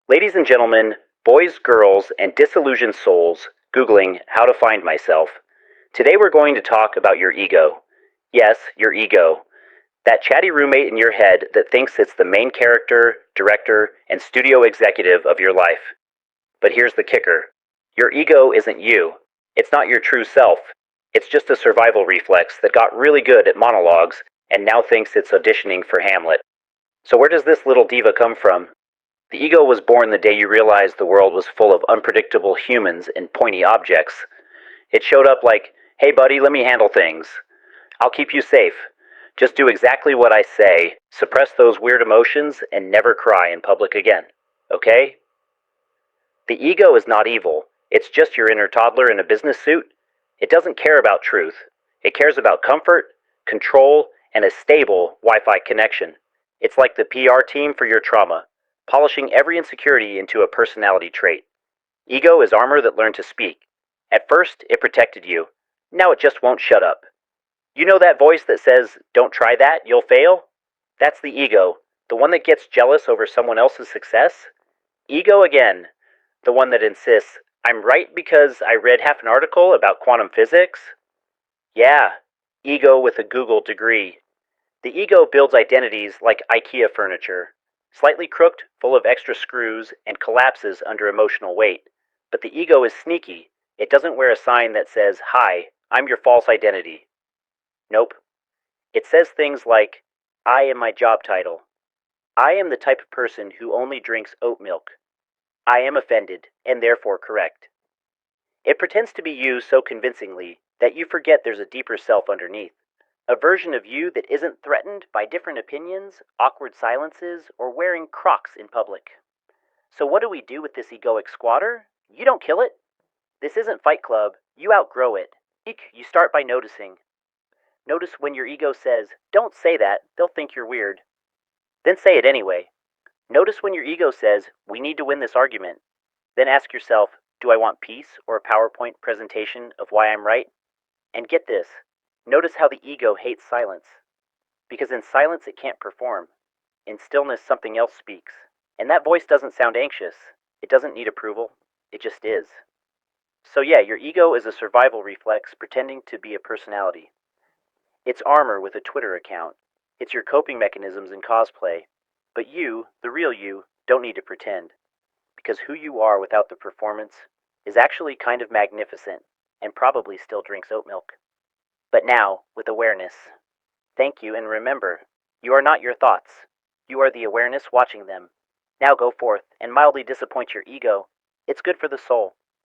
Ladies and gentlemen, boys, girls, and disillusioned souls Googling how to find myself. Today we're going to talk about your ego. Yes, your ego. That chatty roommate in your head that thinks it's the main character, director, and studio executive of your life. But here's the kicker. Your ego isn't you. It's not your true self. It's just a survival reflex that got really good at monologues and now thinks it's auditioning for Hamlet. So where does this little diva come from? The ego was born the day you realized the world was full of unpredictable humans and pointy objects. It showed up like, hey buddy, let me handle things. I'll keep you safe. Just do exactly what I say, suppress those weird emotions, and never cry in public again. Okay? The ego is not evil. It's just your inner toddler in a business suit. It doesn't care about truth. It cares about comfort, control, and a stable Wi-Fi connection. It's like the PR team for your trauma, polishing every insecurity into a personality trait. Ego is armor that learned to speak. At first, it protected you. Now it just won't shut up. You know that voice that says, don't try that, you'll fail? That's the ego, the one that gets jealous over someone else's success. Ego again, the one that insists, I'm right because I read half an article about quantum physics. Yeah, ego with a Google degree. The ego builds identities like IKEA furniture, slightly crooked, full of extra screws, and collapses under emotional weight. But the ego is sneaky. It doesn't wear a sign that says, Hi, I'm your false identity. Nope. It says things like, I am my job title. I am the type of person who only drinks oat milk. I am offended, and therefore correct. It pretends to be you so convincingly that you forget there's a deeper self underneath. A version of you that isn't threatened by different opinions, awkward silences, or wearing Crocs in public. So what do we do with this egoic squatter? You don't kill it. This isn't Fight Club. You outgrow it. You start by noticing. Notice when your ego says, don't say that, they'll think you're weird. Then say it anyway. Notice when your ego says, we need to win this argument. Then ask yourself, do I want peace or a PowerPoint presentation of why I'm right? And get this. Notice how the ego hates silence. Because in silence it can't perform. In stillness something else speaks. And that voice doesn't sound anxious. It doesn't need approval. It just is. So yeah, your ego is a survival reflex pretending to be a personality. It's armor with a Twitter account. It's your coping mechanisms in cosplay. But you, the real you, don't need to pretend. Because who you are without the performance is actually kind of magnificent and probably still drinks oat milk. But now, with awareness. Thank you, and remember, you are not your thoughts. You are the awareness watching them. Now go forth and mildly disappoint your ego. It's good for the soul.